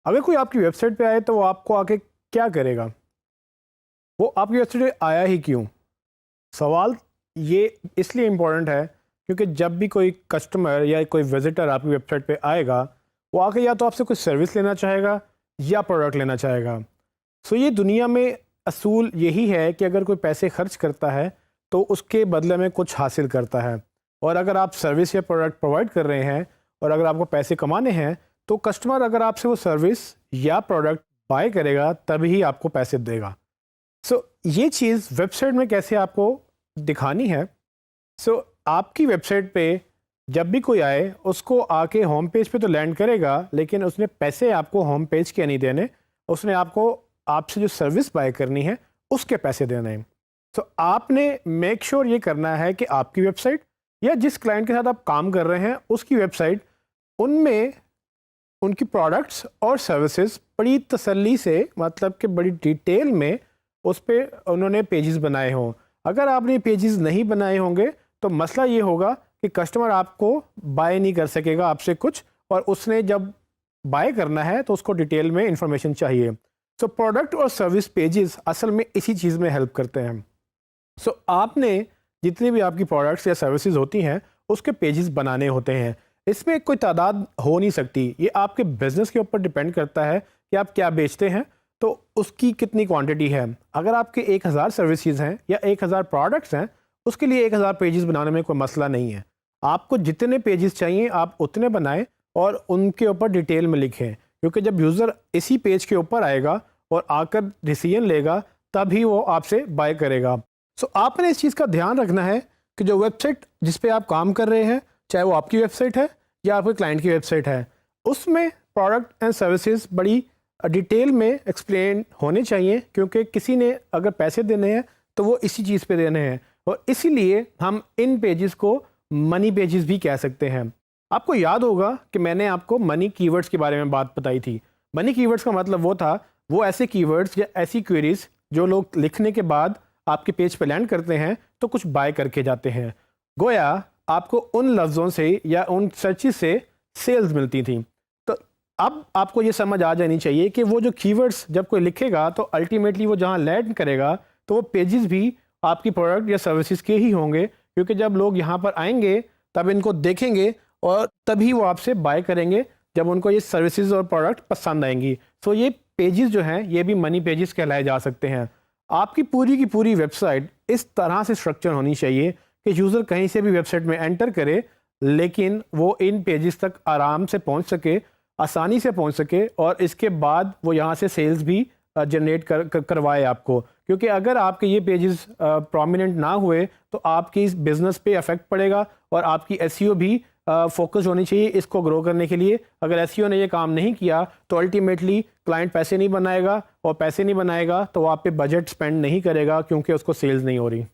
अगर कोई आपकी वेबसाइट पे आए तो वो आपको आके क्या करेगा? वो आपकी वेबसाइट पे आया ही क्यों? सवाल ये इसलिए इम्पोर्टेंट है क्योंकि जब भी कोई कस्टमर या कोई विजिटर आपकी वेबसाइट पे आएगा, वो आके या तो आपसे कुछ सर्विस लेना चाहेगा या प्रोडक्ट लेना चाहेगा। सो ये दुनिया में असूल यही है कि अगर कोई पैसे खर्च करता है तो उसके बदले में कुछ हासिल करता है। और अगर आप सर्विस या प्रोडक्ट प्रोवाइड कर रहे हैं और अगर आपको पैसे कमाने हैं तो कस्टमर अगर आपसे वो सर्विस या प्रोडक्ट बाय करेगा तभी आपको पैसे देगा। सो ये चीज़ वेबसाइट में कैसे आपको दिखानी है। आपकी वेबसाइट पे जब भी कोई आए उसको आके होम पेज पे तो लैंड करेगा, लेकिन उसने पैसे आपको होम पेज के नहीं देने, उसने आपसे जो सर्विस बाय करनी है उसके पैसे देने हैं। आपने मेक श्योर ये करना है कि आपकी वेबसाइट या जिस क्लाइंट के साथ आप काम कर रहे हैं उसकी वेबसाइट, उनमें उनकी प्रोडक्ट्स और सर्विसेज बड़ी तसल्ली से, मतलब कि बड़ी डिटेल में उस पर उन्होंने पेजेस बनाए हों। अगर आपने पेजेस नहीं बनाए होंगे तो मसला ये होगा कि कस्टमर आपको बाय नहीं कर सकेगा आपसे कुछ, और उसने जब बाय करना है तो उसको डिटेल में इंफॉर्मेशन चाहिए। प्रोडक्ट और सर्विस पेजेस असल में इसी चीज़ में हेल्प करते हैं। आपने जितनी भी आपकी प्रोडक्ट्स या सर्विसेज होती हैं उसके पेजेस बनाने होते हैं। इसमें कोई तादाद हो नहीं सकती, ये आपके बिज़नेस के ऊपर डिपेंड करता है कि आप क्या बेचते हैं तो उसकी कितनी क्वांटिटी है। अगर आपके 1000 सर्विसेज हैं या 1000 प्रोडक्ट्स हैं, उसके लिए 1000 पेजेस बनाने में कोई मसला नहीं है। आपको जितने पेजेस चाहिए आप उतने बनाएं और उनके ऊपर डिटेल में लिखें, क्योंकि जब यूज़र इसी पेज के ऊपर आएगा और आकर डिसीजन लेगा तभी वो आपसे बाय करेगा। आपने इस चीज़ का ध्यान रखना है कि जो वेबसाइट जिस पे आप काम कर रहे हैं, चाहे वो आपकी वेबसाइट है या आपके क्लाइंट की वेबसाइट है, उसमें प्रोडक्ट एंड सर्विसेज बड़ी डिटेल में एक्सप्लेन होने चाहिए, क्योंकि किसी ने अगर पैसे देने हैं तो वो इसी चीज़ पे देने हैं, और इसीलिए हम इन पेजेस को मनी पेजेस भी कह सकते हैं। आपको याद होगा कि मैंने आपको मनी कीवर्ड्स के बारे में बात बताई थी। मनी कीवर्ड्स का मतलब वो ऐसे कीवर्ड्स या ऐसी क्वेरीज जो लोग लिखने के बाद आपके पेज पे लैंड करते हैं तो कुछ बाय करके जाते हैं। गोया आपको उन लफ्ज़ों से या उन सर्चिस से सेल्स मिलती थी। तो अब आपको ये समझ आ जानी चाहिए कि वो जो कीवर्ड्स जब कोई लिखेगा तो अल्टीमेटली वो जहाँ लैंड करेगा तो वो पेजेस भी आपकी प्रोडक्ट या सर्विसेज के ही होंगे, क्योंकि जब लोग यहाँ पर आएंगे तब इनको देखेंगे और तभी वो आपसे बाय करेंगे जब उनको ये सर्विसेज और प्रोडक्ट पसंद आएंगी। ये पेजेस जो हैं ये भी मनी पेजेस कहलाए जा सकते हैं। आपकी पूरी की पूरी वेबसाइट इस तरह से स्ट्रक्चर होनी चाहिए कि यूज़र कहीं से भी वेबसाइट में एंटर करे लेकिन वो इन पेजेस तक आराम से पहुंच सके, आसानी से पहुंच सके, और इसके बाद वो यहाँ से सेल्स भी जनरेट करवाए आपको। क्योंकि अगर आपके ये पेजेस प्रोमिनेंट ना हुए तो आपकी इस बिज़नेस पे अफेक्ट पड़ेगा और आपकी एसईओ भी फोकस होनी चाहिए इसको ग्रो करने के लिए। अगर एसईओ ने ये काम नहीं किया तो अल्टीमेटली क्लाइंट पैसे नहीं बनाएगा, और पैसे नहीं बनाएगा तो वो आप पे बजट स्पेंड नहीं करेगा क्योंकि उसको सेल्स नहीं हो रही।